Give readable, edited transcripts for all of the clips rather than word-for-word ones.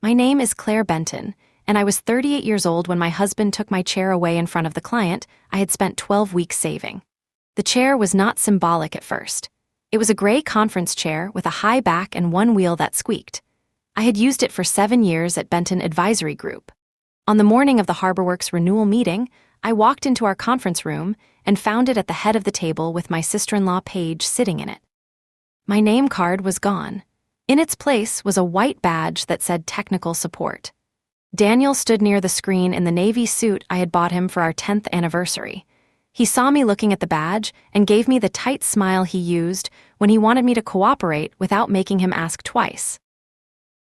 My name is Claire Benton, and I was 38 years old when my husband took my chair away in front of the client I had spent 12 weeks saving. The chair was not symbolic at first. It was a gray conference chair with a high back and one wheel that squeaked. I had used it for 7 years at Benton Advisory Group. On the morning of the HarborWorks renewal meeting, I walked into our conference room and found it at the head of the table with my sister-in-law Paige sitting in it. My name card was gone. In its place was a white badge that said technical support. Daniel stood near the screen in the navy suit I had bought him for our 10th anniversary. He saw me looking at the badge and gave me the tight smile he used when he wanted me to cooperate without making him ask twice.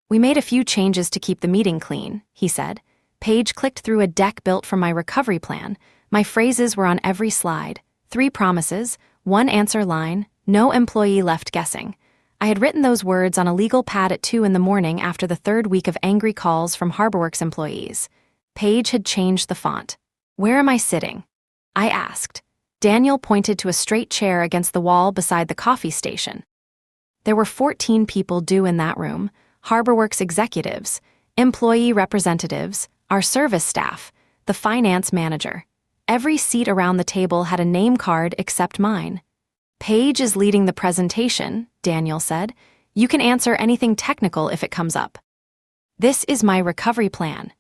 "We made a few changes to keep the meeting clean," he said. Paige clicked through a deck built from my recovery plan. My phrases were on every slide. 3 promises, 1 answer line, no employee left guessing. I had written those words on a legal pad at 2 in the morning after the 3rd week of angry calls from HarborWorks employees. Paige had changed the font. "Where am I sitting?" I asked. Daniel pointed to a straight chair against the wall beside the coffee station. There were 14 people due in that room: HarborWorks executives, employee representatives, our service staff, the finance manager. Every seat around the table had a name card except mine. "Paige is leading the presentation," Daniel said. "You can answer anything technical if it comes up. This is my recovery plan."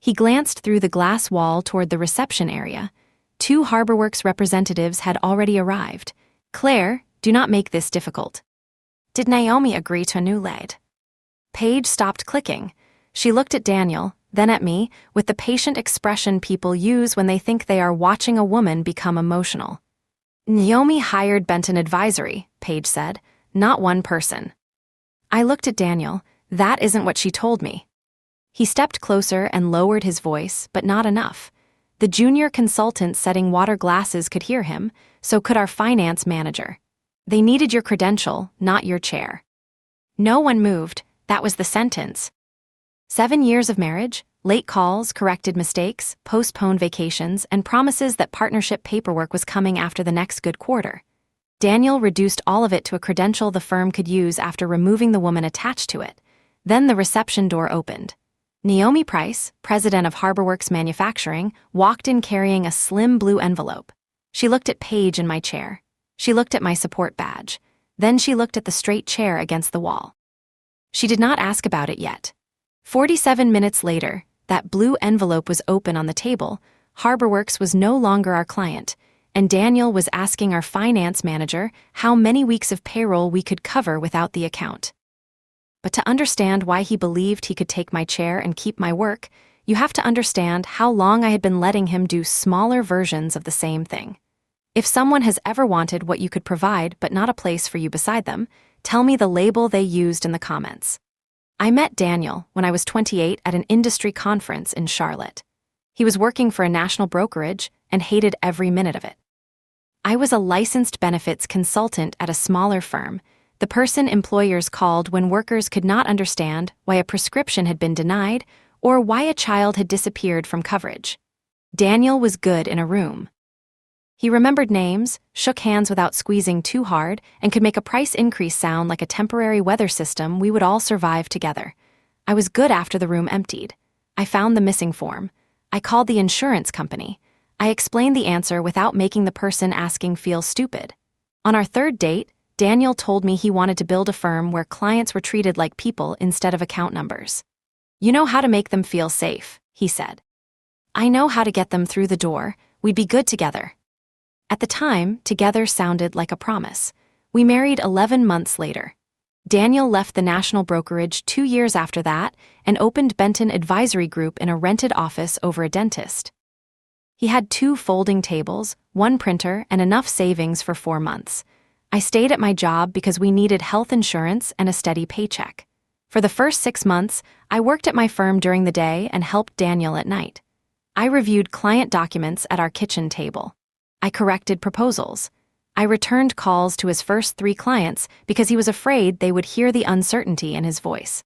He glanced through the glass wall toward the reception area. 2 HarborWorks representatives had already arrived. "Claire, do not make this difficult." "Did Naomi agree to a new lead?" Paige stopped clicking. She looked at Daniel, then at me, with the patient expression people use when they think they are watching a woman become emotional. "Naomi hired Benton Advisory," Paige said, "not one person." I looked at Daniel. "That isn't what she told me." He stepped closer and lowered his voice, but not enough. The junior consultant setting water glasses could hear him, so could our finance manager. "They needed your credential, not your chair." No one moved. That was the sentence. 7 years of marriage, late calls, corrected mistakes, postponed vacations, and promises that partnership paperwork was coming after the next good quarter. Daniel reduced all of it to a credential the firm could use after removing the woman attached to it. Then the reception door opened. Naomi Price, president of HarborWorks Manufacturing, walked in carrying a slim blue envelope. She looked at Paige in my chair. She looked at my support badge. Then she looked at the straight chair against the wall. She did not ask about it yet. 47 minutes later, that blue envelope was open on the table. HarborWorks was no longer our client, and Daniel was asking our finance manager how many weeks of payroll we could cover without the account. But to understand why he believed he could take my chair and keep my work, you have to understand how long I had been letting him do smaller versions of the same thing. If someone has ever wanted what you could provide but not a place for you beside them, tell me the label they used in the comments. I met Daniel when I was 28 at an industry conference in Charlotte. He was working for a national brokerage and hated every minute of it. I was a licensed benefits consultant at a smaller firm, the person employers called when workers could not understand why a prescription had been denied or why a child had disappeared from coverage. Daniel was good in a room. He remembered names, shook hands without squeezing too hard, and could make a price increase sound like a temporary weather system we would all survive together. I was good after the room emptied. I found the missing form. I called the insurance company. I explained the answer without making the person asking feel stupid. On our 3rd date, Daniel told me he wanted to build a firm where clients were treated like people instead of account numbers. "You know how to make them feel safe," he said. "I know how to get them through the door. We'd be good together." At the time, together sounded like a promise. We married 11 months later. Daniel left the national brokerage 2 years after that and opened Benton Advisory Group in a rented office over a dentist. He had 2 folding tables, 1 printer, and enough savings for 4 months. I stayed at my job because we needed health insurance and a steady paycheck. For the first 6 months, I worked at my firm during the day and helped Daniel at night. I reviewed client documents at our kitchen table. I corrected proposals. I returned calls to his first 3 clients because he was afraid they would hear the uncertainty in his voice.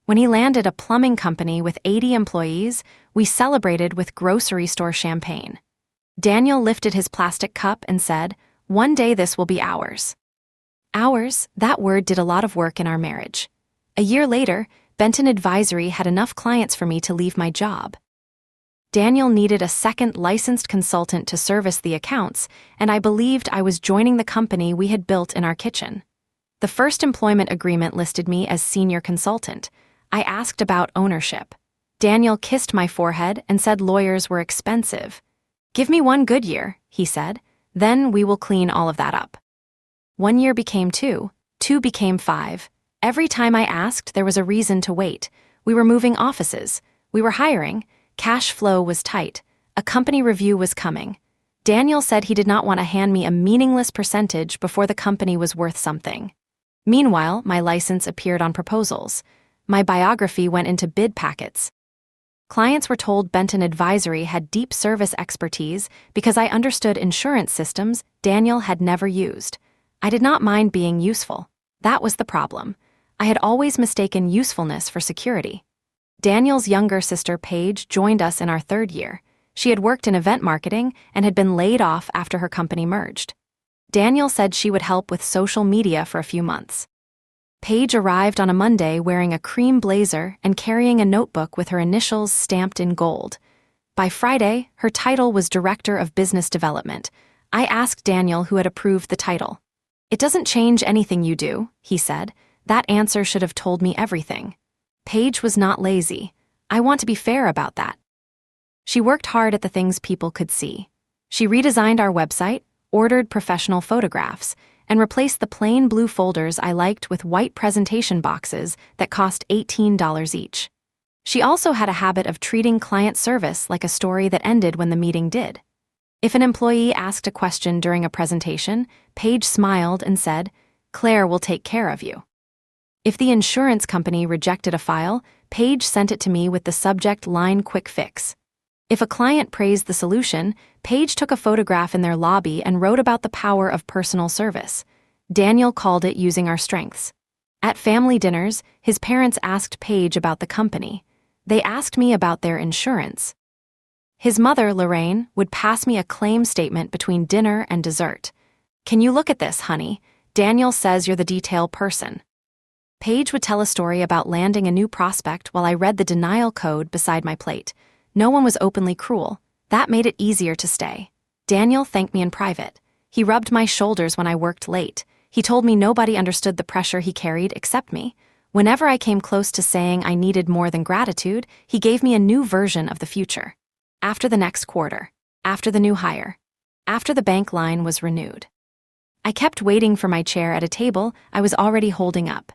When he landed a plumbing company with 80 employees, we celebrated with grocery store champagne. Daniel lifted his plastic cup and said, "One day this will be ours." Ours, that word did a lot of work in our marriage. A year later, Benton Advisory had enough clients for me to leave my job. Daniel needed a second licensed consultant to service the accounts, and I believed I was joining the company we had built in our kitchen. The first employment agreement listed me as senior consultant. I asked about ownership. Daniel kissed my forehead and said lawyers were expensive. "Give me 1 good year," he said. "Then we will clean all of that up." 1 year became 2, 2 became 5. Every time I asked, there was a reason to wait. We were moving offices. We were hiring. Cash flow was tight. A company review was coming. Daniel said he did not want to hand me a meaningless percentage before the company was worth something. Meanwhile, my license appeared on proposals. My biography went into bid packets. Clients were told Benton Advisory had deep service expertise because I understood insurance systems Daniel had never used. I did not mind being useful. That was the problem. I had always mistaken usefulness for security. Daniel's younger sister, Paige, joined us in our 3rd year. She had worked in event marketing and had been laid off after her company merged. Daniel said she would help with social media for a few months. Paige arrived on a Monday wearing a cream blazer and carrying a notebook with her initials stamped in gold. By Friday, her title was Director of Business Development. I asked Daniel who had approved the title. "It doesn't change anything you do," he said. That answer should have told me everything. Paige was not lazy. I want to be fair about that. She worked hard at the things people could see. She redesigned our website, ordered professional photographs, and replaced the plain blue folders I liked with white presentation boxes that cost $18 each. She also had a habit of treating client service like a story that ended when the meeting did. If an employee asked a question during a presentation, Paige smiled and said, "Claire will take care of you." If the insurance company rejected a file, Paige sent it to me with the subject line "Quick Fix." If a client praised the solution, Paige took a photograph in their lobby and wrote about the power of personal service. Daniel called it using our strengths. At family dinners, his parents asked Paige about the company. They asked me about their insurance. His mother, Lorraine, would pass me a claim statement between dinner and dessert. "Can you look at this, honey? Daniel says you're the detail person." Paige would tell a story about landing a new prospect while I read the denial code beside my plate. No one was openly cruel. That made it easier to stay. Daniel thanked me in private. He rubbed my shoulders when I worked late. He told me nobody understood the pressure he carried except me. Whenever I came close to saying I needed more than gratitude, he gave me a new version of the future. After the next quarter. After the new hire. After the bank line was renewed. I kept waiting for my chair at a table I was already holding up.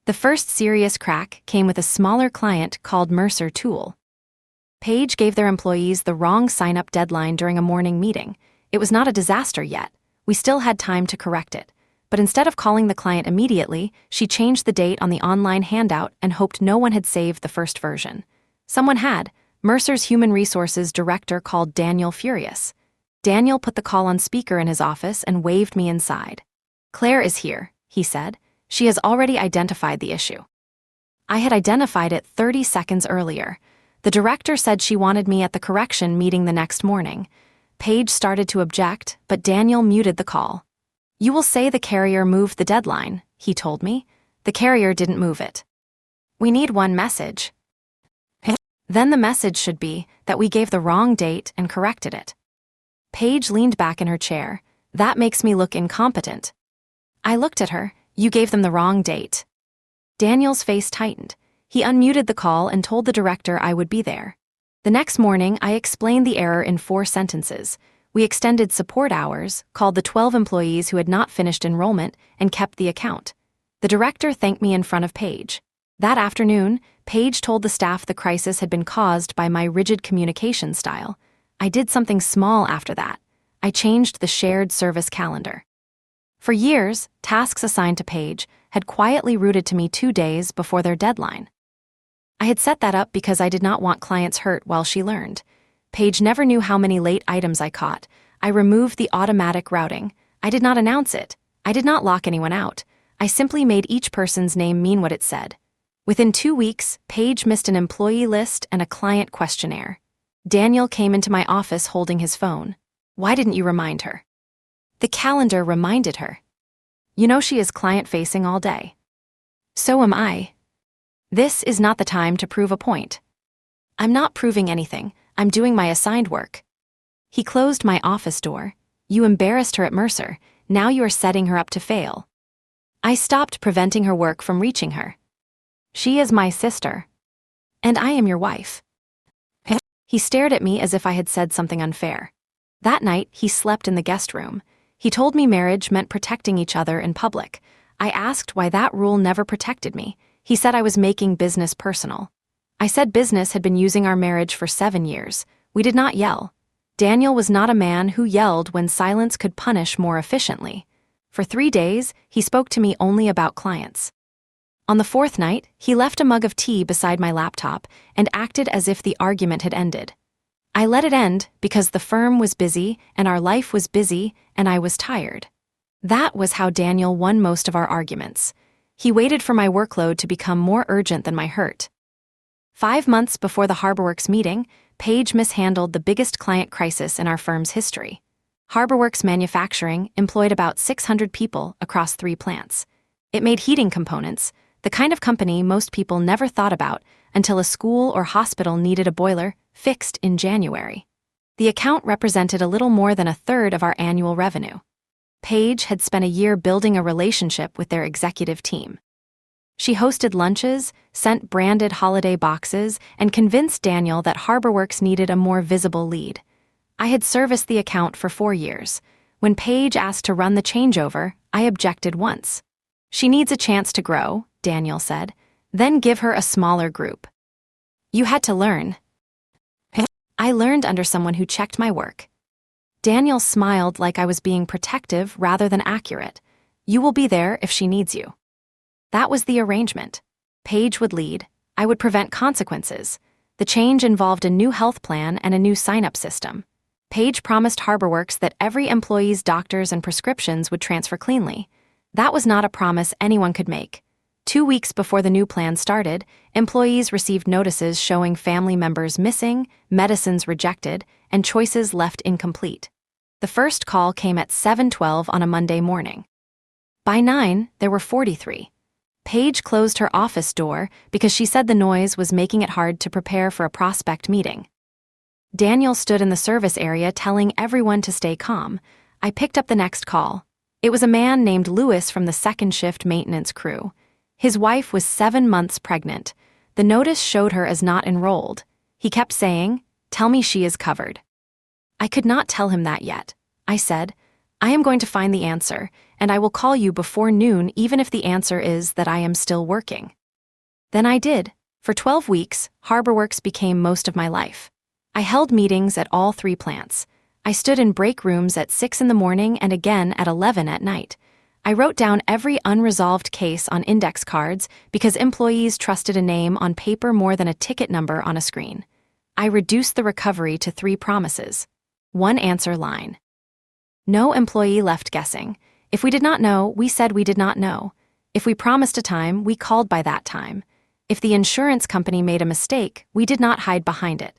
The first serious crack came with a smaller client called Mercer Tool. Paige gave their employees the wrong sign-up deadline during a morning meeting. It was not a disaster yet. We still had time to correct it. But instead of calling the client immediately, she changed the date on the online handout and hoped no one had saved the first version. Someone had. Mercer's human resources director called Daniel furious. Daniel put the call on speaker in his office and waved me inside. "Claire is here," he said. "She has already identified the issue." I had identified it 30 seconds earlier. The director said she wanted me at the correction meeting the next morning. Paige started to object, but Daniel muted the call. "You will say the carrier moved the deadline," he told me. "The carrier didn't move it. We need one message. Then the message should be that we gave the wrong date and corrected it." Paige leaned back in her chair. "That makes me look incompetent." I looked at her. "You gave them the wrong date." Daniel's face tightened. He unmuted the call and told the director I would be there. The next morning, I explained the error in 4 sentences. We extended support hours, called the 12 employees who had not finished enrollment, and kept the account. The director thanked me in front of Paige. That afternoon, Paige told the staff the crisis had been caused by my rigid communication style. I did something small after that. I changed the shared service calendar. For years, tasks assigned to Paige had quietly routed to me 2 days before their deadline. I had set that up because I did not want clients hurt while she learned. Paige never knew how many late items I caught. I removed the automatic routing. I did not announce it. I did not lock anyone out. I simply made each person's name mean what it said. Within 2 weeks, Paige missed an employee list and a client questionnaire. Daniel came into my office holding his phone. "Why didn't you remind her?" The calendar reminded her. "You know she is client-facing all day." "So am I." This is not the time to prove a point. I'm not proving anything. I'm doing my assigned work. He closed my office door. You embarrassed her at Mercer. Now you are setting her up to fail. I stopped preventing her work from reaching her. She is my sister. And I am your wife. He stared at me as if I had said something unfair. That night, he slept in the guest room. He told me marriage meant protecting each other in public. I asked why that rule never protected me. He said I was making business personal. I said business had been using our marriage for 7 years. We did not yell. Daniel was not a man who yelled when silence could punish more efficiently. For 3 days, he spoke to me only about clients. On the 4th night, he left a mug of tea beside my laptop and acted as if the argument had ended. I let it end because the firm was busy and our life was busy and I was tired. That was how Daniel won most of our arguments. He waited for my workload to become more urgent than my hurt. 5 months before the HarborWorks meeting, Paige mishandled the biggest client crisis in our firm's history. HarborWorks Manufacturing employed about 600 people across 3 plants. It made heating components, the kind of company most people never thought about until a school or hospital needed a boiler fixed in January. The account represented a little more than a third of our annual revenue. Paige had spent a year building a relationship with their executive team. She hosted lunches, sent branded holiday boxes, and convinced Daniel that HarborWorks needed a more visible lead. I had serviced the account for 4 years. When Paige asked to run the changeover, I objected once. She needs a chance to grow, Daniel said. Then give her a smaller group. You had to learn. I learned under someone who checked my work. Daniel smiled like I was being protective rather than accurate. You will be there if she needs you. That was the arrangement. Paige would lead. I would prevent consequences. The change involved a new health plan and a new sign-up system. Paige promised HarborWorks that every employee's doctors and prescriptions would transfer cleanly. That was not a promise anyone could make. 2 weeks before the new plan started, employees received notices showing family members missing, medicines rejected, and choices left incomplete. The first call came at 7:12 on a Monday morning. By 9, there were 43. Paige closed her office door because she said the noise was making it hard to prepare for a prospect meeting. Daniel stood in the service area telling everyone to stay calm. I picked up the next call. It was a man named Lewis from the second shift maintenance crew. His wife was 7 months pregnant. The notice showed her as not enrolled. He kept saying, "Tell me she is covered." I could not tell him that yet. I said, "I am going to find the answer, and I will call you before noon even if the answer is that I am still working." Then I did. For 12 weeks, HarborWorks became most of my life. I held meetings at all 3 plants. I stood in break rooms at 6 in the morning and again at 11 at night. I wrote down every unresolved case on index cards because employees trusted a name on paper more than a ticket number on a screen. I reduced the recovery to 3 promises. 1 answer line. No employee left guessing. If we did not know, we said we did not know. If we promised a time, we called by that time. If the insurance company made a mistake, we did not hide behind it.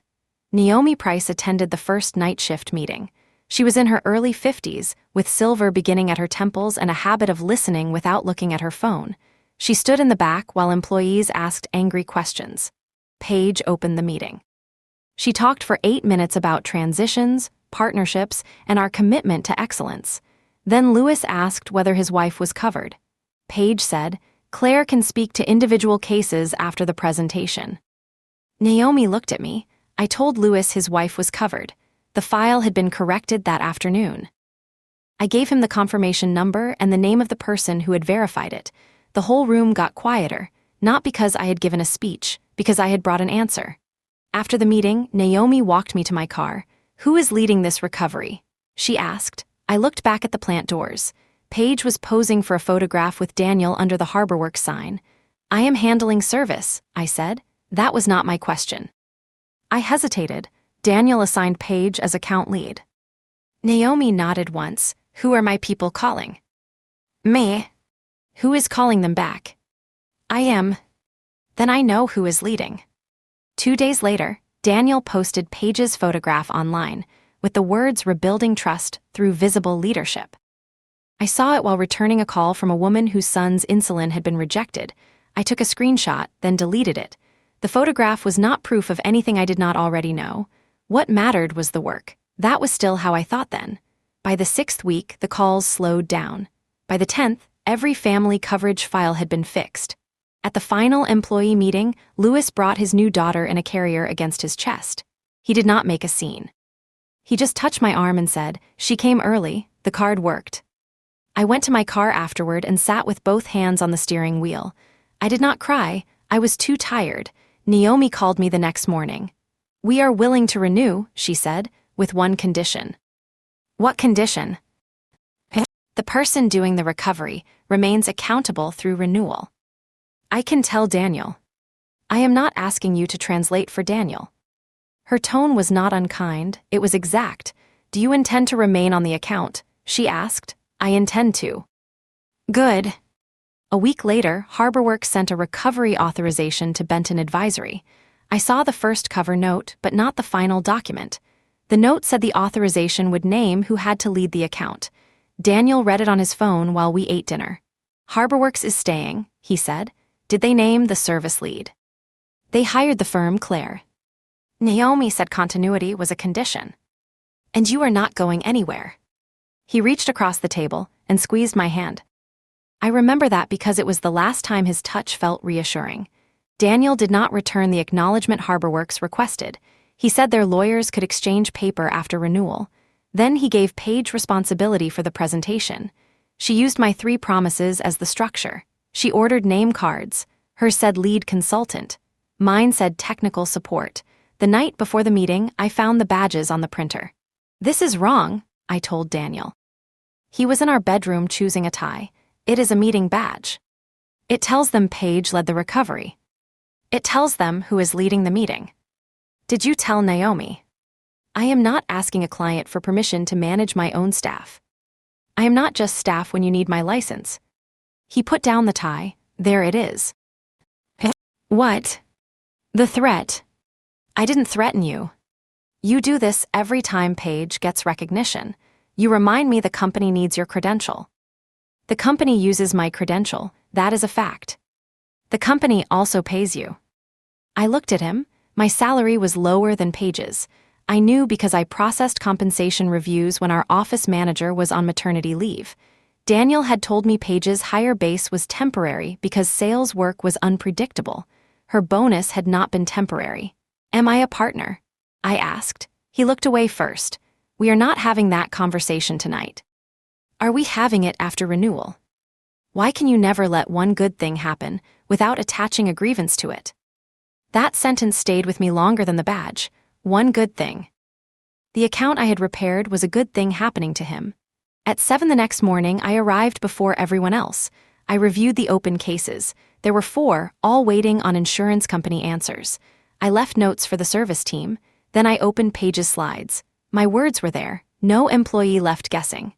Naomi Price attended the first night shift meeting. She was in her early 50s, with silver beginning at her temples and a habit of listening without looking at her phone. She stood in the back while employees asked angry questions. Paige opened the meeting. She talked for 8 minutes about transitions, partnerships, and our commitment to excellence. Then Lewis asked whether his wife was covered. Paige said, "Claire can speak to individual cases after the presentation." Naomi looked at me. I told Lewis his wife was covered. The file had been corrected that afternoon. I gave him the confirmation number and the name of the person who had verified it. The whole room got quieter, not because I had given a speech, because I had brought an answer. After the meeting, Naomi walked me to my car. "Who is leading this recovery?" she asked. I looked back at the plant doors. Paige was posing for a photograph with Daniel under the HarborWorks sign. "I am handling service," I said. That was not my question. I hesitated. Daniel assigned Paige as account lead. Naomi nodded once. "Who are my people calling?" "Me." "Who is calling them back?" "I am." "Then I know who is leading." 2 days later, Daniel posted Paige's photograph online, with the words "rebuilding trust through visible leadership." I saw it while returning a call from a woman whose son's insulin had been rejected. I took a screenshot, then deleted it. The photograph was not proof of anything I did not already know. What mattered was the work. That was still how I thought then. By the 6th week, the calls slowed down. By the 10th, every family coverage file had been fixed. At the final employee meeting, Louis brought his new daughter in a carrier against his chest. He did not make a scene. He just touched my arm and said, "She came early, the card worked." I went to my car afterward and sat with both hands on the steering wheel. I did not cry, I was too tired. Naomi called me the next morning. "We are willing to renew," she said, "with one condition." What condition? The person doing the recovery remains accountable through renewal. I can tell Daniel. I am not asking you to translate for Daniel. Her tone was not unkind, it was exact. "Do you intend to remain on the account?" she asked. "I intend to." Good. A week later, HarborWorks sent a recovery authorization to Benton Advisory. I saw the first cover note, but not the final document. The note said the authorization would name who had to lead the account. Daniel read it on his phone while we ate dinner. "HarborWorks is staying," he said. "Did they name the service lead?" "They hired the firm, Claire." Naomi said continuity was a condition. "And you are not going anywhere." He reached across the table and squeezed my hand. I remember that because it was the last time his touch felt reassuring. Daniel did not return the acknowledgement HarborWorks requested. He said their lawyers could exchange paper after renewal. Then he gave Paige responsibility for the presentation. She used my 3 promises as the structure. She ordered name cards. Hers said lead consultant. Mine said technical support. The night before the meeting, I found the badges on the printer. "This is wrong," I told Daniel. He was in our bedroom choosing a tie. "It is a meeting badge. It tells them Paige led the recovery. It tells them who is leading the meeting." "Did you tell Naomi?" I am not asking a client for permission to manage my own staff. I am not just staff when you need my license. He put down the tie. "There it is." "What?" "The threat." "I didn't threaten you. You do this every time Paige gets recognition. You remind me the company needs your credential." "The company uses my credential, that is a fact." "The company also pays you." I looked at him. My salary was lower than Paige's. I knew because I processed compensation reviews when our office manager was on maternity leave. Daniel had told me Paige's higher base was temporary because sales work was unpredictable. Her bonus had not been temporary. "Am I a partner?" I asked. He looked away first. "We are not having that conversation tonight." "Are we having it after renewal?" Why can you never let one good thing happen without attaching a grievance to it? That sentence stayed with me longer than the badge. One good thing. The account I had repaired was a good thing happening to him. At 7 the next morning, I arrived before everyone else. I reviewed the open cases. There were 4, all waiting on insurance company answers. I left notes for the service team. Then I opened Paige's slides. My words were there. No employee left guessing.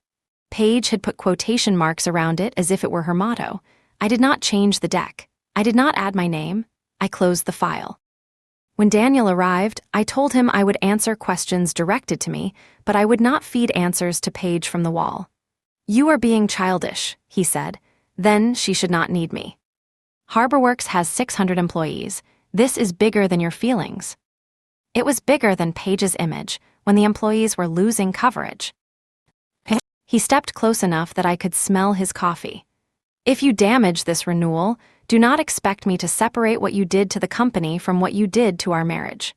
Paige had put quotation marks around it as if it were her motto. I did not change the deck. I did not add my name. I closed the file. When Daniel arrived, I told him I would answer questions directed to me, but I would not feed answers to Paige from the wall. "You are being childish," he said. "Then she should not need me. HarborWorks has 600 employees. This is bigger than your feelings." It was bigger than Paige's image when the employees were losing coverage. He stepped close enough that I could smell his coffee. "If you damage this renewal, do not expect me to separate what you did to the company from what you did to our marriage."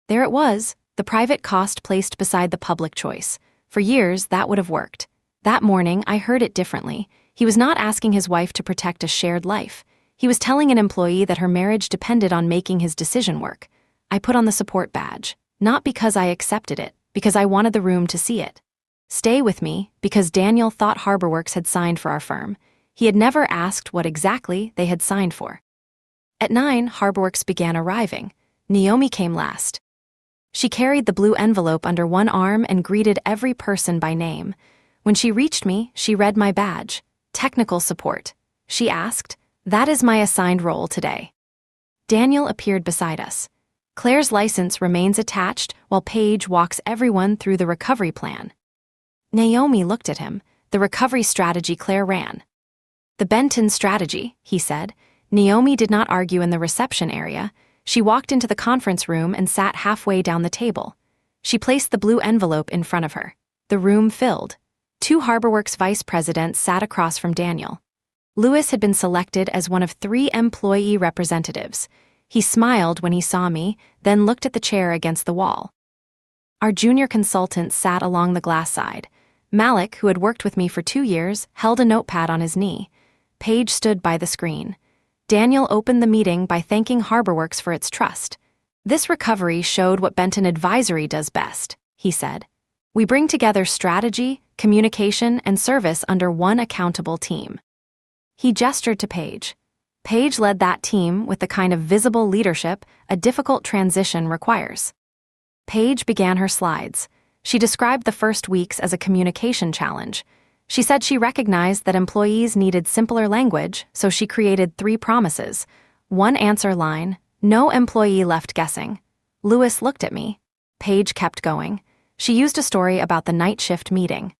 There it was, the private cost placed beside the public choice. For years, that would have worked. That morning, I heard it differently. He was not asking his wife to protect a shared life. He was telling an employee that her marriage depended on making his decision work. I put on the support badge, not because I accepted it, because I wanted the room to see it. Stay with me, because Daniel thought HarborWorks had signed for our firm. He had never asked what exactly they had signed for. At 9, HarborWorks began arriving. Naomi came last. She carried the blue envelope under one arm and greeted every person by name. When she reached me, she read my badge. "Technical support." She asked, "That is my assigned role today." Daniel appeared beside us. Claire's license remains attached while Paige walks everyone through the recovery plan. Naomi looked at him. The recovery strategy Claire ran. "The Benton strategy," he said. Naomi did not argue in the reception area. She walked into the conference room and sat halfway down the table. She placed the blue envelope in front of her. The room filled. 2 HarborWorks vice presidents sat across from Daniel. Louis had been selected as one of 3 employee representatives. He smiled when he saw me, then looked at the chair against the wall. Our junior consultant sat along the glass side. Malik, who had worked with me for 2 years, held a notepad on his knee. Paige stood by the screen. Daniel opened the meeting by thanking HarborWorks for its trust. "This recovery showed what Benton Advisory does best," he said. "We bring together strategy, communication, and service under one accountable team." He gestured to Paige. Paige led that team with the kind of visible leadership a difficult transition requires. Paige began her slides. She described the first weeks as a communication challenge. She said she recognized that employees needed simpler language, so she created 3 promises. 1 answer line, no employee left guessing. Louis looked at me. Paige kept going. She used a story about the night shift meeting.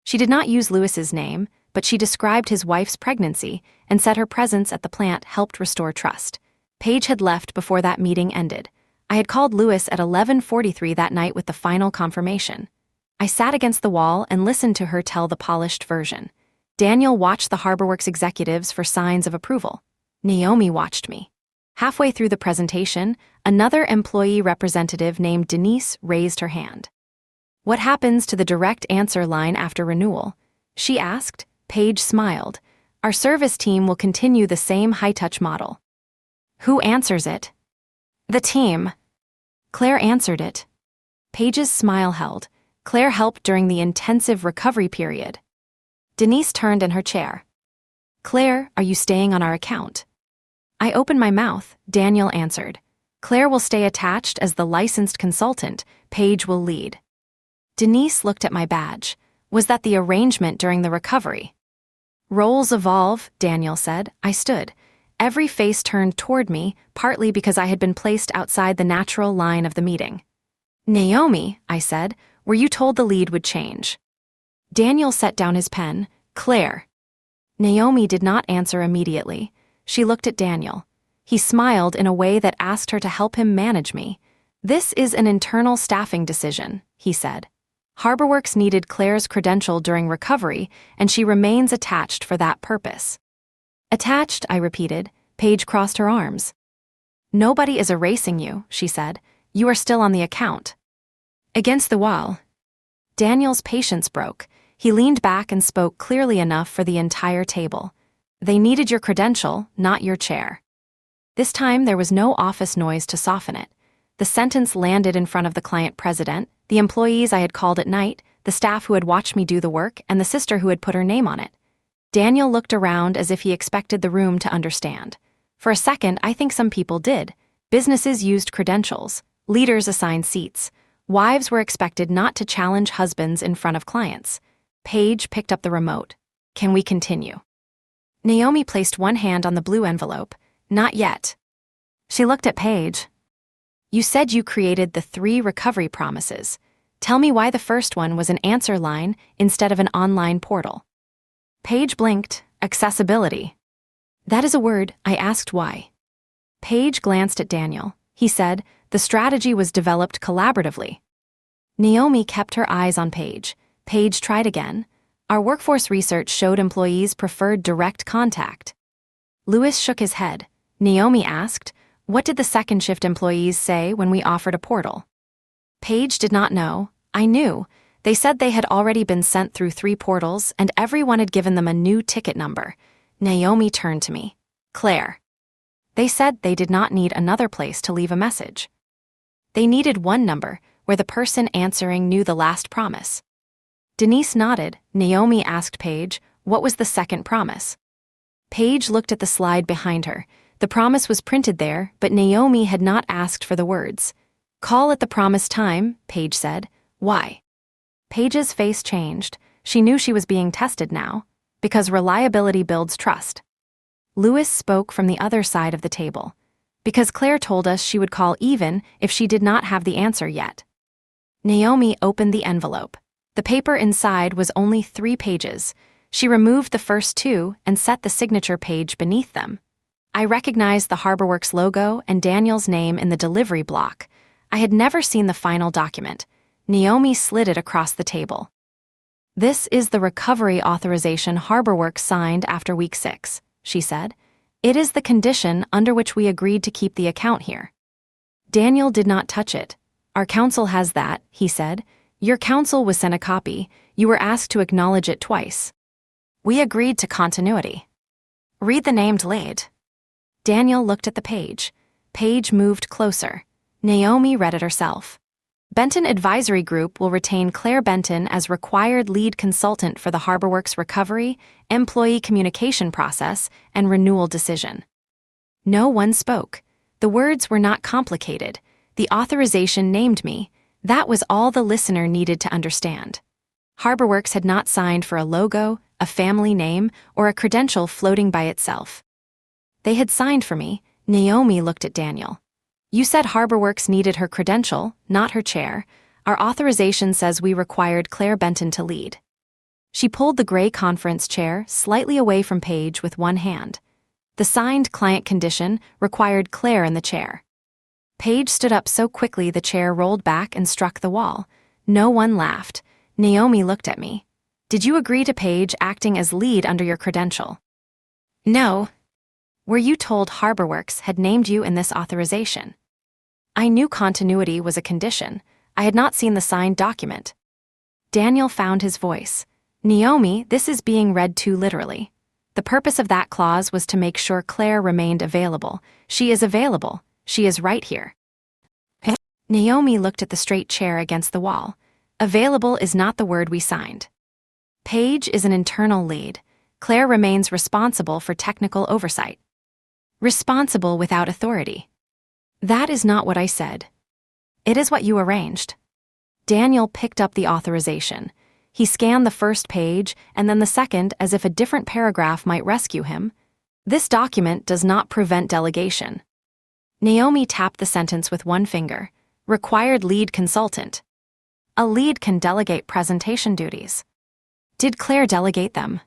She did not use Louis's name, but she described his wife's pregnancy and said her presence at the plant helped restore trust. Paige had left before that meeting ended. I had called Louis at 11:43 that night with the final confirmation. I sat against the wall and listened to her tell the polished version. Daniel watched the HarborWorks executives for signs of approval. Naomi watched me. Halfway through the presentation, another employee representative named Denise raised her hand. "What happens to the direct answer line after renewal?" she asked. Paige smiled. "Our service team will continue the same high-touch model." "Who answers it?" "The team." "Claire answered it." Paige's smile held. "Claire helped during the intensive recovery period." Denise turned in her chair. "Claire, are you staying on our account?" I opened my mouth. Daniel answered. "Claire will stay attached as the licensed consultant. Paige will lead." Denise looked at my badge. Was that the arrangement during the recovery? "Roles evolve," Daniel said. I stood. Every face turned toward me, partly because I had been placed outside the natural line of the meeting. "Naomi," I said, "were you told the lead would change?" Daniel set down his pen. "Claire." Naomi did not answer immediately. She looked at Daniel. He smiled in a way that asked her to help him manage me. "This is an internal staffing decision," he said. HarborWorks needed Claire's credential during recovery, and she remains attached for that purpose. "Attached," I repeated. Paige crossed her arms. "Nobody is erasing you," she said. "You are still on the account." Against the wall. Daniel's patience broke. He leaned back and spoke clearly enough for the entire table. "They needed your credential, not your chair." This time there was no office noise to soften it. The sentence landed in front of the client president, the employees I had called at night, the staff who had watched me do the work, and the sister who had put her name on it. Daniel looked around as if he expected the room to understand. For a second, I think some people did. Businesses used credentials. Leaders assigned seats. Wives were expected not to challenge husbands in front of clients. Paige picked up the remote. "Can we continue?" Naomi placed one hand on the blue envelope. "Not yet." She looked at Paige. "You said you created the 3 recovery promises. Tell me why the first one was an answer line instead of an online portal." Paige blinked. "Accessibility." "That is a word." I asked why. Paige glanced at Daniel. He said, "The strategy was developed collaboratively." Naomi kept her eyes on Paige. Paige tried again. "Our workforce research showed employees preferred direct contact." Louis shook his head. Naomi asked, "What did the second shift employees say when we offered a portal?" Paige did not know. I knew. They said they had already been sent through 3 portals and everyone had given them a new ticket number. Naomi turned to me. "Claire." They said they did not need another place to leave a message. They needed one number where the person answering knew the last promise. Denise nodded. Naomi asked Paige, "What was the second promise?" Paige looked at the slide behind her. The promise was printed there, but Naomi had not asked for the words. "Call at the promised time," Paige said. "Why?" Paige's face changed. She knew she was being tested now. "Because reliability builds trust." Louis spoke from the other side of the table. "Because Claire told us she would call even if she did not have the answer yet." Naomi opened the envelope. The paper inside was only 3 pages. She removed the first 2 and set the signature page beneath them. I recognized the HarborWorks logo and Daniel's name in the delivery block. I had never seen the final document. Naomi slid it across the table. "This is the recovery authorization HarborWorks signed after week 6, she said. "It is the condition under which we agreed to keep the account here." Daniel did not touch it. "Our counsel has that," he said. "Your counsel was sent a copy. You were asked to acknowledge it twice." "We agreed to continuity." "Read the named lead." Daniel looked at the page. Page moved closer. Naomi read it herself. "Benton Advisory Group will retain Claire Benton as required lead consultant for the HarborWorks recovery, employee communication process, and renewal decision." No one spoke. The words were not complicated. The authorization named me. That was all the listener needed to understand. HarborWorks had not signed for a logo, a family name, or a credential floating by itself. They had signed for me. Naomi looked at Daniel. "You said HarborWorks needed her credential, not her chair. Our authorization says we required Claire Benton to lead." She pulled the gray conference chair slightly away from Paige with one hand. The signed client condition required Claire in the chair. Paige stood up so quickly the chair rolled back and struck the wall. No one laughed. Naomi looked at me. "Did you agree to Paige acting as lead under your credential?" "No." "Were you told HarborWorks had named you in this authorization?" "I knew continuity was a condition. I had not seen the signed document." Daniel found his voice. "Naomi, this is being read too literally. The purpose of that clause was to make sure Claire remained available. She is available. She is right here." Naomi looked at the straight chair against the wall. "Available is not the word we signed. Paige is an internal lead. Claire remains responsible for technical oversight." "Responsible without authority." "That is not what I said." "It is what you arranged." Daniel picked up the authorization. He scanned the first page and then the second as if a different paragraph might rescue him. "This document does not prevent delegation." Naomi tapped the sentence with one finger. "Required lead consultant." "A lead can delegate presentation duties." "Did Claire delegate them?"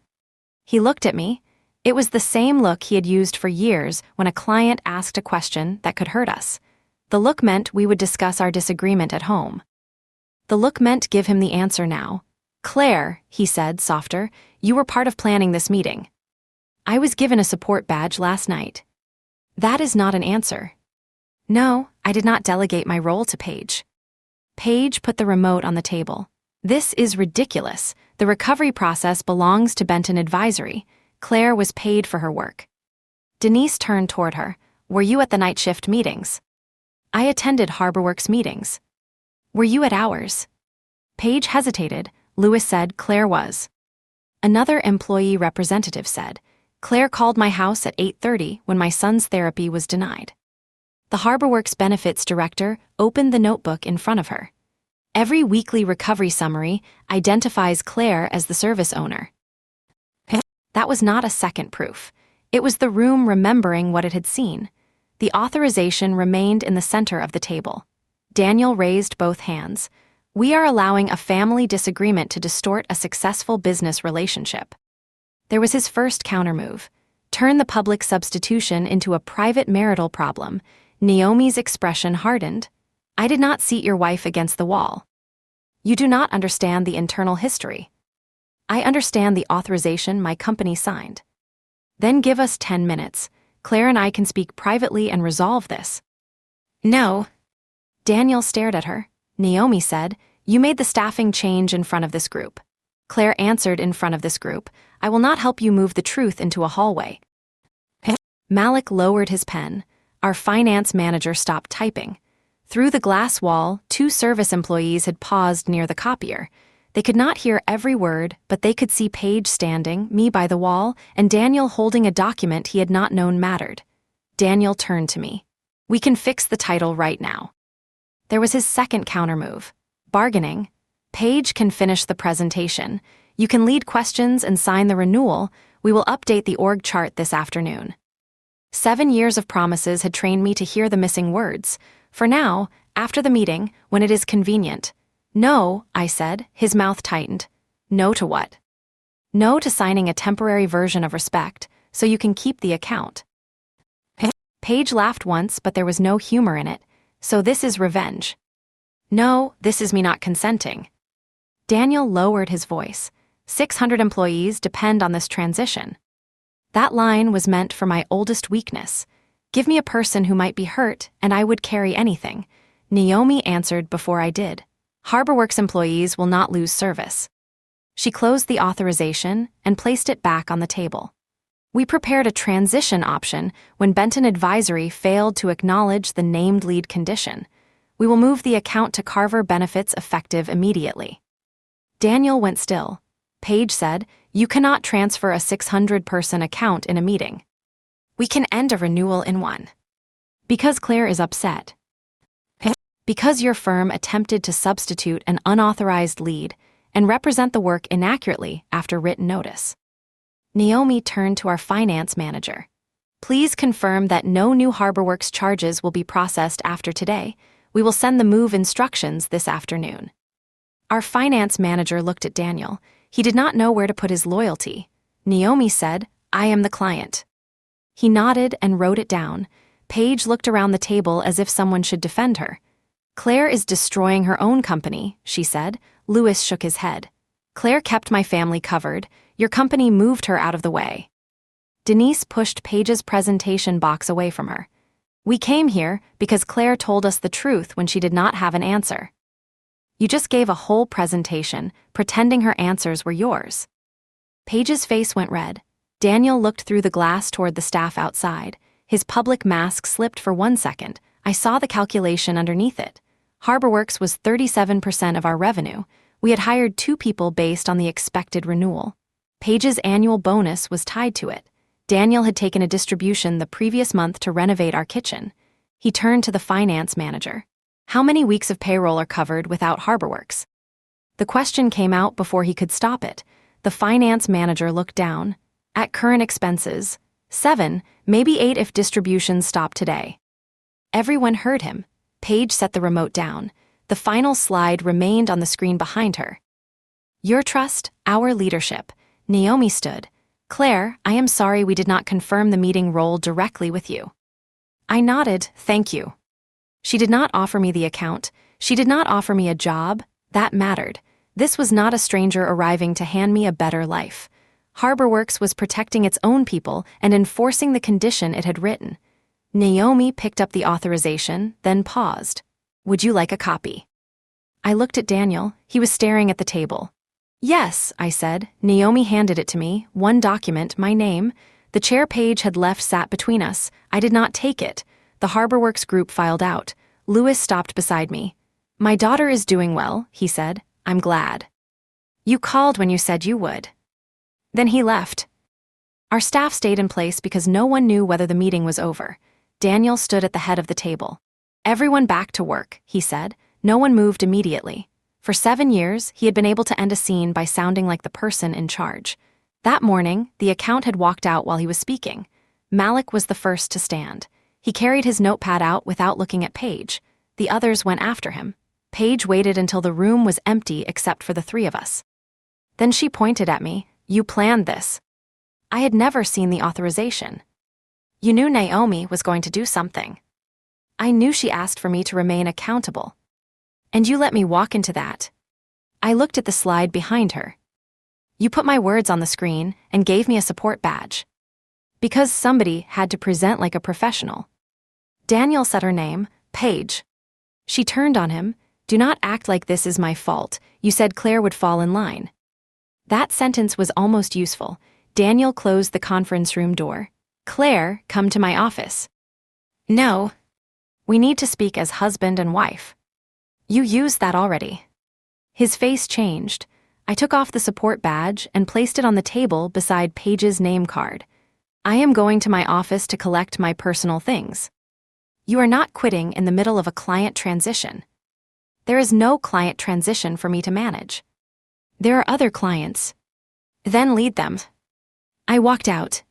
He looked at me. It was the same look he had used for years when a client asked a question that could hurt us. The look meant we would discuss our disagreement at home. The look meant give him the answer now. "Claire," he said, softer, "you were part of planning this meeting." "I was given a support badge last night." "That is not an answer." "No, I did not delegate my role to Paige." Paige put the remote on the table. "This is ridiculous. The recovery process belongs to Benton Advisory. Claire was paid for her work." Denise turned toward her. "Were you at the night shift meetings?" "I attended HarborWorks meetings." "Were you at ours?" Paige hesitated. Lewis said Claire was. Another employee representative said, "Claire called my house at 8:30 when my son's therapy was denied." The HarborWorks benefits director opened the notebook in front of her. Every weekly recovery summary identifies Claire as the service owner. That was not a second proof. It was the room remembering what it had seen. The authorization remained in the center of the table. Daniel raised both hands. "We are allowing a family disagreement to distort a successful business relationship." There was his first countermove. Turn the public substitution into a private marital problem. Naomi's expression hardened. "I did not seat your wife against the wall." "You do not understand the internal history." "I understand the authorization my company signed." "Then give us 10 minutes. Claire and I can speak privately and resolve this." "No." Daniel stared at her. Naomi said, "You made the staffing change in front of this group." Claire answered in front of this group, "I will not help you move the truth into a hallway." Malik lowered his pen. Our finance manager stopped typing. Through the glass wall, 2 service employees had paused near the copier. They could not hear every word, but they could see Paige standing, me by the wall, and Daniel holding a document he had not known mattered. Daniel turned to me. "We can fix the title right now." There was his second countermove. "Bargaining. Paige can finish the presentation. You can lead questions and sign the renewal. We will update the org chart this afternoon." 7 years of promises had trained me to hear the missing words. For now, after the meeting, when it is convenient. "No," I said, his mouth tightened. "No to what?" "No to signing a temporary version of respect, so you can keep the account." Paige laughed once, but there was no humor in it. So this is revenge. No, this is me not consenting. Daniel lowered his voice. 600 employees depend on this transition. That line was meant for my oldest weakness. Give me a person who might be hurt, and I would carry anything. Naomi answered before I did. HarborWorks employees will not lose service. She closed the authorization and placed it back on the table. We prepared a transition option when Benton Advisory failed to acknowledge the named lead condition. We will move the account to Carver Benefits effective immediately. Daniel went still. Paige said, "You cannot transfer a 600-person account in a meeting. We can end a renewal in one." Because Claire is upset. Because your firm attempted to substitute an unauthorized lead and represent the work inaccurately after written notice. Naomi turned to our finance manager. Please confirm that no new HarborWorks charges will be processed after today. We will send the move instructions this afternoon. Our finance manager looked at Daniel. He did not know where to put his loyalty. Naomi said, "I am the client." He nodded and wrote it down. Paige looked around the table as if someone should defend her. Claire is destroying her own company, she said. Louis shook his head. Claire kept my family covered. Your company moved her out of the way. Denise pushed Paige's presentation box away from her. We came here because Claire told us the truth when she did not have an answer. You just gave a whole presentation, pretending her answers were yours. Paige's face went red. Daniel looked through the glass toward the staff outside. His public mask slipped for 1 second. I saw the calculation underneath it. HarborWorks was 37% of our revenue. We had hired 2 people based on the expected renewal. Paige's annual bonus was tied to it. Daniel had taken a distribution the previous month to renovate our kitchen. He turned to the finance manager. How many weeks of payroll are covered without HarborWorks? The question came out before he could stop it. The finance manager looked down. At current expenses, 7, maybe 8 if distributions stop today. Everyone heard him. Paige set the remote down. The final slide remained on the screen behind her. Your trust, our leadership. Naomi stood. Claire, I am sorry we did not confirm the meeting role directly with you. I nodded, thank you. She did not offer me the account. She did not offer me a job. That mattered. This was not a stranger arriving to hand me a better life. HarborWorks was protecting its own people and enforcing the condition it had written. Naomi picked up the authorization, then paused. Would you like a copy? I looked at Daniel. He was staring at the table. Yes, I said. Naomi handed it to me. 1 document, my name. The chair Paige had left sat between us. I did not take it. The HarborWorks group filed out. Louis stopped beside me. My daughter is doing well, he said. I'm glad. You called when you said you would. Then he left. Our staff stayed in place because no one knew whether the meeting was over. Daniel stood at the head of the table. Everyone back to work, he said. No one moved immediately. For 7 years, he had been able to end a scene by sounding like the person in charge. That morning, the account had walked out while he was speaking. Malik was the first to stand. He carried his notepad out without looking at Paige. The others went after him. Paige waited until the room was empty except for the 3 of us. Then she pointed at me. You planned this. I had never seen the authorization. You knew Naomi was going to do something. I knew she asked for me to remain accountable. And you let me walk into that. I looked at the slide behind her. You put my words on the screen and gave me a support badge. Because somebody had to present like a professional. Daniel said her name, Paige. She turned on him. Do not act like this is my fault. You said Claire would fall in line. That sentence was almost useful. Daniel closed the conference room door. Claire, come to my office. No. We need to speak as husband and wife. You used that already. His face changed. I took off the support badge and placed it on the table beside Paige's name card. I am going to my office to collect my personal things. You are not quitting in the middle of a client transition. There is no client transition for me to manage. There are other clients. Then lead them. I walked out.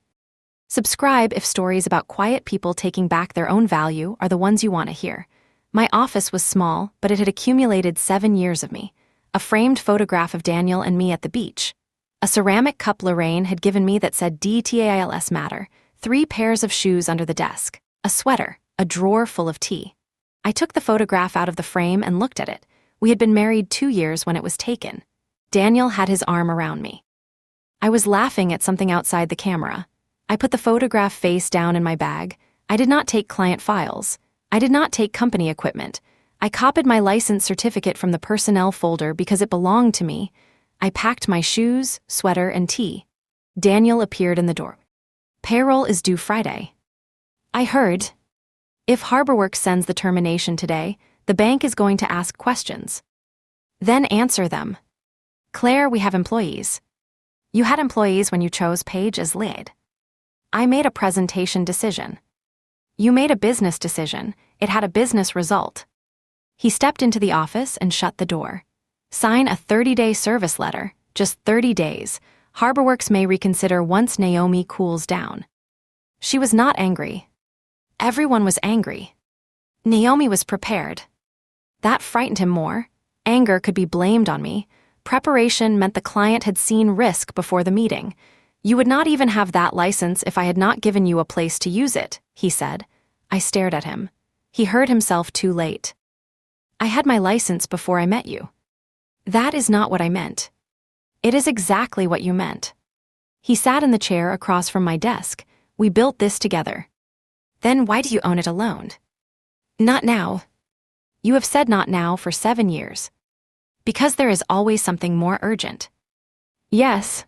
Subscribe if stories about quiet people taking back their own value are the ones you want to hear. My office was small, but it had accumulated 7 years of me. A framed photograph of Daniel and me at the beach. A ceramic cup Lorraine had given me that said DTALS matter. 3 pairs of shoes under the desk. a sweater, a drawer full of tea. I took the photograph out of the frame and looked at it. We had been married 2 years when it was taken. Daniel had his arm around me. I was laughing at something outside the camera. I put the photograph face down in my bag. I did not take client files. I did not take company equipment. I copied my license certificate from the personnel folder because it belonged to me. I packed my shoes, sweater, and tea. Daniel appeared in the door. Payroll is due Friday. I heard. If HarborWorks sends the termination today, the bank is going to ask questions. Then answer them. Claire, we have employees. You had employees when you chose Paige as lead. I made a presentation decision. You made a business decision. It had a business result. He stepped into the office and shut the door. Sign a 30-day service letter, just 30 days. HarborWorks may reconsider once Naomi cools down. She was not angry. Everyone was angry. Naomi was prepared. That frightened him more. Anger could be blamed on me. Preparation meant the client had seen risk before the meeting. You would not even have that license if I had not given you a place to use it, he said. I stared at him. He heard himself too late. I had my license before I met you. That is not what I meant. It is exactly what you meant. He sat in the chair across from my desk. We built this together. Then why do you own it alone? Not now. You have said not now for 7 years. Because there is always something more urgent. Yes.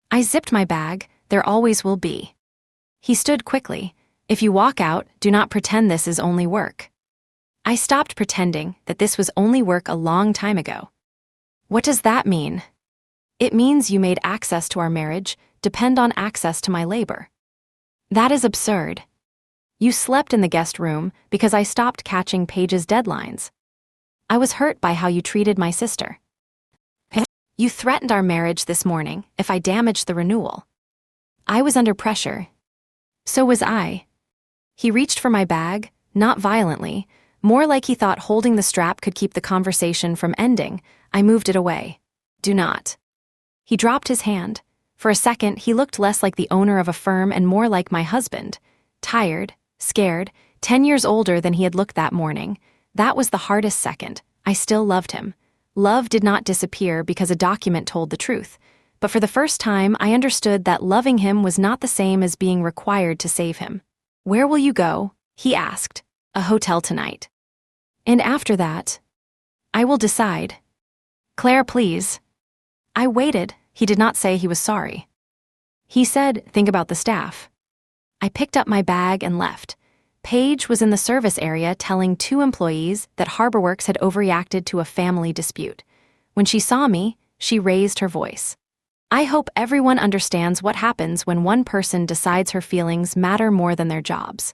I zipped my bag. There always will be. He stood quickly. If you walk out, do not pretend this is only work. I stopped pretending that this was only work a long time ago. What does that mean? It means you made access to our marriage depend on access to my labor. That is absurd. You slept in the guest room because I stopped catching Paige's deadlines. I was hurt by how you treated my sister. You threatened our marriage this morning if I damaged the renewal. I was under pressure. So was I. He reached for my bag, not violently, more like he thought holding the strap could keep the conversation from ending. I moved it away. Do not. He dropped his hand. For a second, he looked less like the owner of a firm and more like my husband. Tired, scared, 10 years older than he had looked that morning. That was the hardest second. I still loved him. Love did not disappear because a document told the truth. But for the first time, I understood that loving him was not the same as being required to save him. Where will you go? He asked. A hotel tonight. And after that, I will decide. Claire, please. I waited. He did not say he was sorry. He said, think about the staff. I picked up my bag and left. Paige was in the service area telling 2 employees that HarborWorks had overreacted to a family dispute. When she saw me, she raised her voice. I hope everyone understands what happens when one person decides her feelings matter more than their jobs.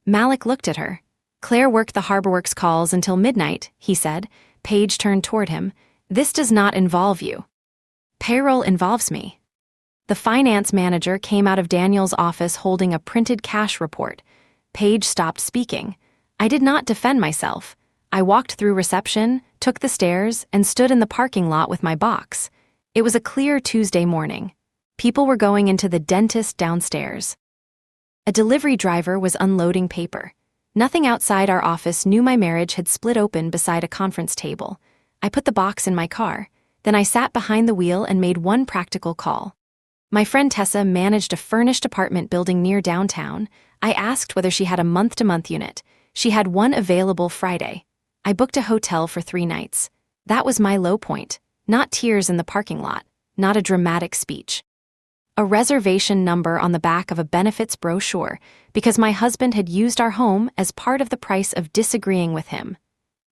Malik looked at her. Claire worked the HarborWorks calls until midnight, he said. Paige turned toward him. This does not involve you. Payroll involves me. The finance manager came out of Daniel's office holding a printed cash report. Paige stopped speaking. I did not defend myself. I walked through reception, took the stairs, and stood in the parking lot with my box. It was a clear Tuesday morning. People were going into the dentist downstairs. A delivery driver was unloading paper. Nothing outside our office knew my marriage had split open beside a conference table. I put the box in my car. Then I sat behind the wheel and made one practical call. My friend Tessa managed a furnished apartment building near downtown. I asked whether she had a month-to-month unit. She had one available Friday. I booked a hotel for 3 nights. That was my low point. Not tears in the parking lot. Not a dramatic speech. A reservation number on the back of a benefits brochure because my husband had used our home as part of the price of disagreeing with him.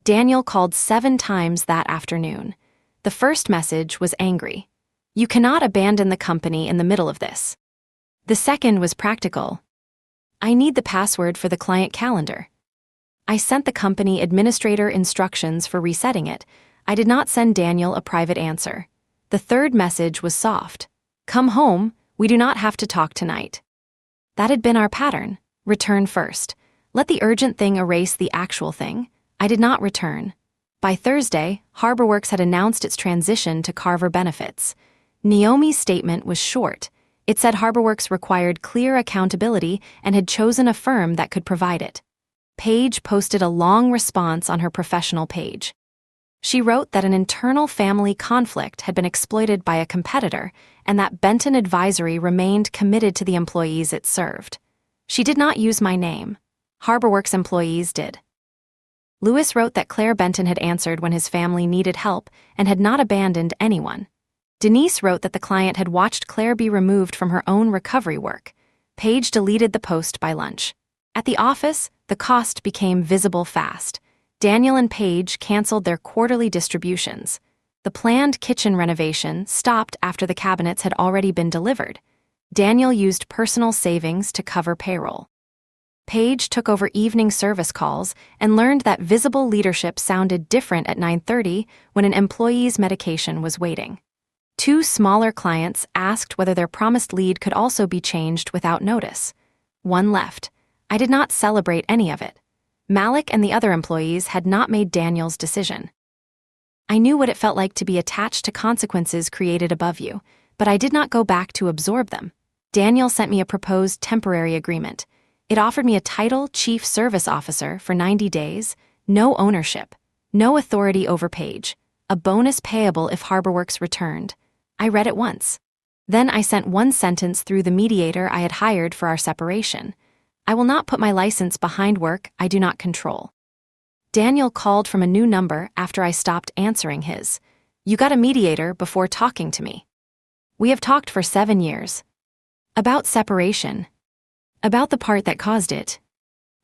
Daniel called 7 times that afternoon. The first message was angry. You cannot abandon the company in the middle of this. The second was practical. I need the password for the client calendar. I sent the company administrator instructions for resetting it. I did not send Daniel a private answer. The third message was soft. Come home, we do not have to talk tonight. That had been our pattern. Return first. Let the urgent thing erase the actual thing. I did not return. By Thursday, HarborWorks had announced its transition to Carver benefits. Naomi's statement was short. It said HarborWorks required clear accountability and had chosen a firm that could provide it. Paige posted a long response on her professional page. She wrote that an internal family conflict had been exploited by a competitor and that Benton Advisory remained committed to the employees it served. She did not use my name. HarborWorks employees did. Lewis wrote that Claire Benton had answered when his family needed help and had not abandoned anyone. Denise wrote that the client had watched Claire be removed from her own recovery work. Paige deleted the post by lunch. At the office, the cost became visible fast. Daniel and Paige canceled their quarterly distributions. The planned kitchen renovation stopped after the cabinets had already been delivered. Daniel used personal savings to cover payroll. Paige took over evening service calls and learned that visible leadership sounded different at 9:30 when an employee's medication was waiting. 2 smaller clients asked whether their promised lead could also be changed without notice. 1 left. I did not celebrate any of it. Malik and the other employees had not made Daniel's decision. I knew what it felt like to be attached to consequences created above you, but I did not go back to absorb them. Daniel sent me a proposed temporary agreement. It offered me a title Chief Service Officer for 90 days, no ownership, no authority over Paige, a bonus payable if HarborWorks returned. I read it once. Then I sent 1 sentence through the mediator I had hired for our separation. I will not put my license behind work I do not control. Daniel called from a new number after I stopped answering his. You got a mediator before talking to me. We have talked for 7 years. About separation. About the part that caused it.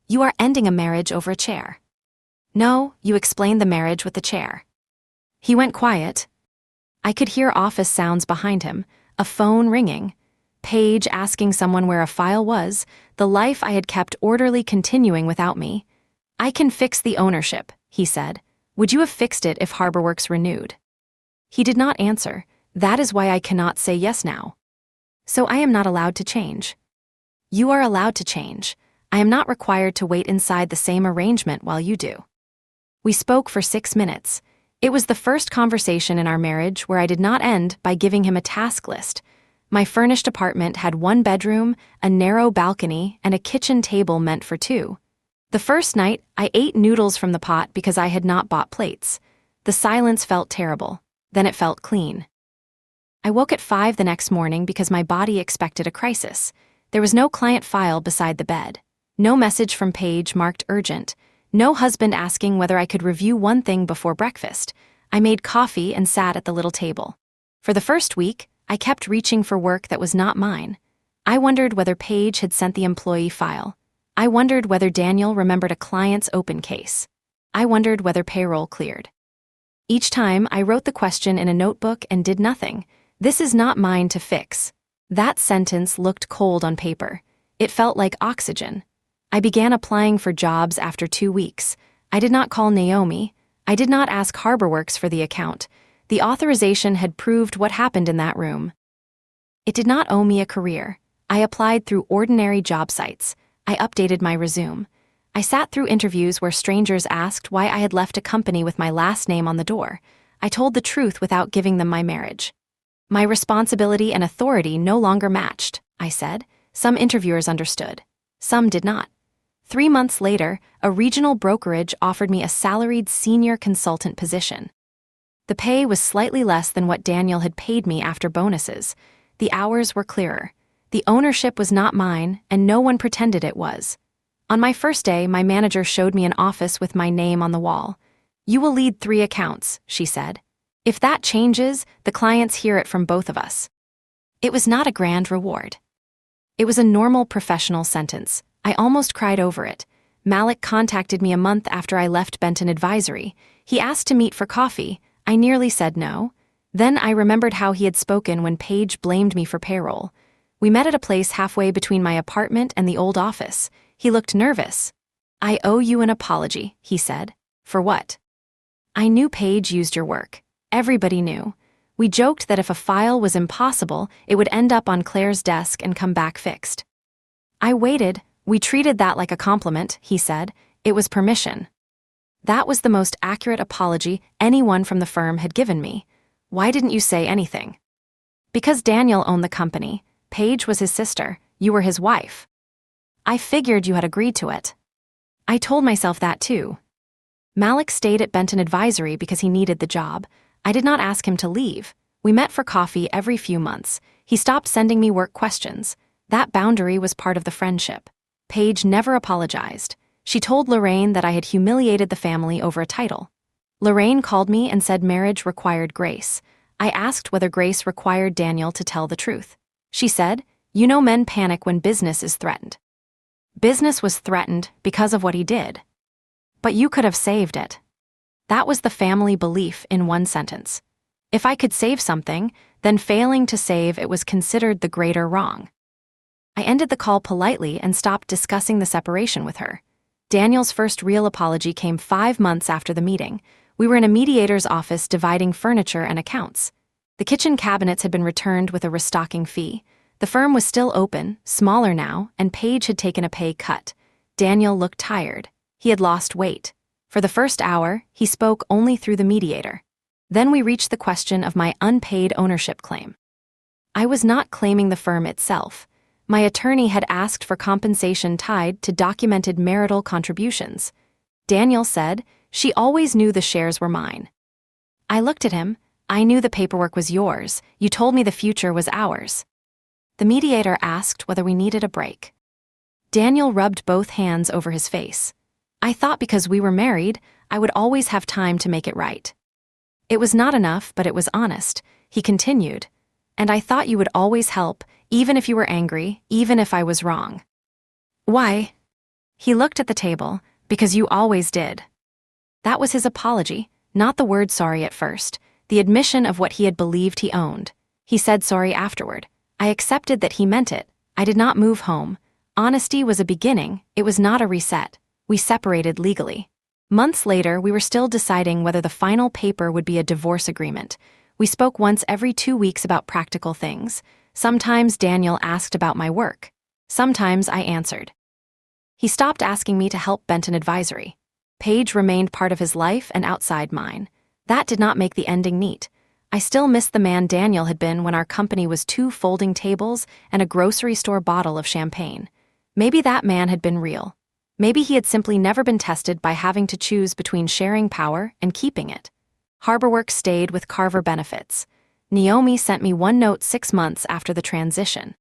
You are ending a marriage over a chair. No, you explained the marriage with the chair. He went quiet. I could hear office sounds behind him, a phone ringing, Paige asking someone where a file was, the life I had kept orderly continuing without me. I can fix the ownership, he said. Would you have fixed it if HarborWorks renewed? He did not answer. That is why I cannot say yes now. So I am not allowed to change. You are allowed to change. I am not required to wait inside the same arrangement while you do. We spoke for 6 minutes. It was the first conversation in our marriage where I did not end by giving him a task list. My furnished apartment had 1 bedroom, a narrow balcony, and a kitchen table meant for 2. The first night, I ate noodles from the pot because I had not bought plates. The silence felt terrible. Then it felt clean. I woke at 5 the next morning because my body expected a crisis. There was no client file beside the bed. No message from Paige marked urgent. No husband asking whether I could review one thing before breakfast. I made coffee and sat at the little table. For the first week, I kept reaching for work that was not mine. I wondered whether Paige had sent the employee file. I wondered whether Daniel remembered a client's open case. I wondered whether payroll cleared. Each time, I wrote the question in a notebook and did nothing. This is not mine to fix. That sentence looked cold on paper. It felt like oxygen. I began applying for jobs after 2 weeks. I did not call Naomi. I did not ask HarborWorks for the account. The authorization had proved what happened in that room. It did not owe me a career. I applied through ordinary job sites. I updated my resume. I sat through interviews where strangers asked why I had left a company with my last name on the door. I told the truth without giving them my marriage. My responsibility and authority no longer matched, I said. Some interviewers understood. Some did not. 3 months later, a regional brokerage offered me a salaried senior consultant position. The pay was slightly less than what Daniel had paid me after bonuses. The hours were clearer. The ownership was not mine, and no one pretended it was. On my first day, my manager showed me an office with my name on the wall. You will lead 3 accounts, she said. If that changes, the clients hear it from both of us. It was not a grand reward. It was a normal professional sentence. I almost cried over it. Malik contacted me a month after I left Benton Advisory. He asked to meet for coffee. I nearly said no. Then I remembered how he had spoken when Paige blamed me for payroll. We met at a place halfway between my apartment and the old office. He looked nervous. I owe you an apology, he said. For what? I knew Paige used your work. Everybody knew. We joked that if a file was impossible, it would end up on Claire's desk and come back fixed. I waited. We treated that like a compliment, he said. It was permission. That was the most accurate apology anyone from the firm had given me. Why didn't you say anything? Because Daniel owned the company. Paige was his sister. You were his wife. I figured you had agreed to it. I told myself that too. Malik stayed at Benton Advisory because he needed the job. I did not ask him to leave. We met for coffee every few months. He stopped sending me work questions. That boundary was part of the friendship. Paige never apologized. She told Lorraine that I had humiliated the family over a title. Lorraine called me and said marriage required grace. I asked whether grace required Daniel to tell the truth. She said, "You know men panic when business is threatened." Business was threatened because of what he did. But you could have saved it. That was the family belief in one sentence. If I could save something, then failing to save it was considered the greater wrong. I ended the call politely and stopped discussing the separation with her. Daniel's first real apology came 5 months after the meeting. We were in a mediator's office dividing furniture and accounts. The kitchen cabinets had been returned with a restocking fee. The firm was still open, smaller now, and Paige had taken a pay cut. Daniel looked tired. He had lost weight. For the first hour, he spoke only through the mediator. Then we reached the question of my unpaid ownership claim. I was not claiming the firm itself. My attorney had asked for compensation tied to documented marital contributions. Daniel said, "She always knew the shares were mine." I looked at him. "I knew the paperwork was yours. You told me the future was ours." The mediator asked whether we needed a break. Daniel rubbed both hands over his face. I thought because we were married, I would always have time to make it right. It was not enough, but it was honest. He continued, "And I thought you would always help, even if you were angry, even if I was wrong." "Why?" He looked at the table. "Because you always did." That was his apology, not the word sorry at first, the admission of what he had believed he owned. He said sorry afterward. I accepted that he meant it. I did not move home. Honesty was a beginning, it was not a reset. We separated legally. Months later, we were still deciding whether the final paper would be a divorce agreement. We spoke once every 2 weeks about practical things. Sometimes Daniel asked about my work. Sometimes I answered. He stopped asking me to help Benton Advisory. Paige remained part of his life and outside mine. That did not make the ending neat. I still missed the man Daniel had been when our company was 2 folding tables and a grocery store bottle of champagne. Maybe that man had been real. Maybe he had simply never been tested by having to choose between sharing power and keeping it. Harborwork stayed with Carver Benefits. Naomi sent me one note 6 months after the transition.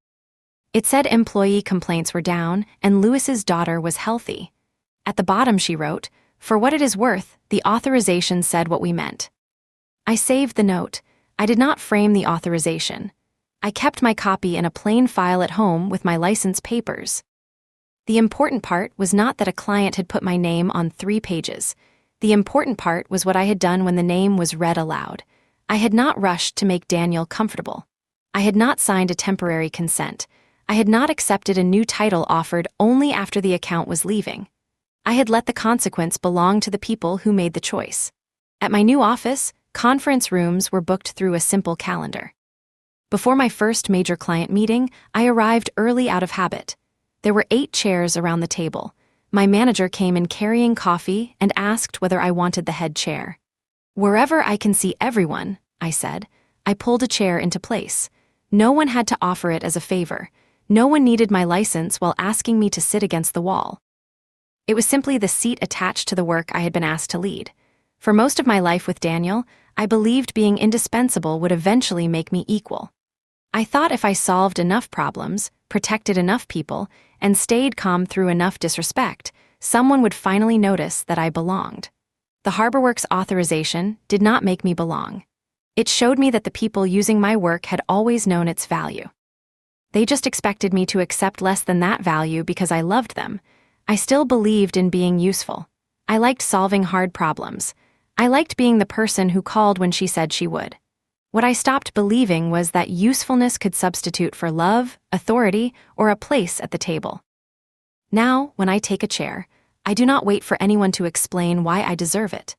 It said employee complaints were down and Lewis's daughter was healthy. At the bottom she wrote, "For what it is worth, the authorization said what we meant." I saved the note. I did not frame the authorization. I kept my copy in a plain file at home with my license papers. The important part was not that a client had put my name on 3 pages. The important part was what I had done when the name was read aloud. I had not rushed to make Daniel comfortable. I had not signed a temporary consent. I had not accepted a new title offered only after the account was leaving. I had let the consequence belong to the people who made the choice. At my new office, conference rooms were booked through a simple calendar. Before my first major client meeting, I arrived early out of habit. There were 8 chairs around the table. My manager came in carrying coffee and asked whether I wanted the head chair. "Wherever I can see everyone," I said. I pulled a chair into place. No one had to offer it as a favor. No one needed my license while asking me to sit against the wall. It was simply the seat attached to the work I had been asked to lead. For most of my life with Daniel, I believed being indispensable would eventually make me equal. I thought if I solved enough problems, protected enough people, and stayed calm through enough disrespect, someone would finally notice that I belonged. The Harborworks authorization did not make me belong. It showed me that the people using my work had always known its value. They just expected me to accept less than that value because I loved them. I still believed in being useful. I liked solving hard problems. I liked being the person who called when she said she would. What I stopped believing was that usefulness could substitute for love, authority, or a place at the table. Now, when I take a chair, I do not wait for anyone to explain why I deserve it.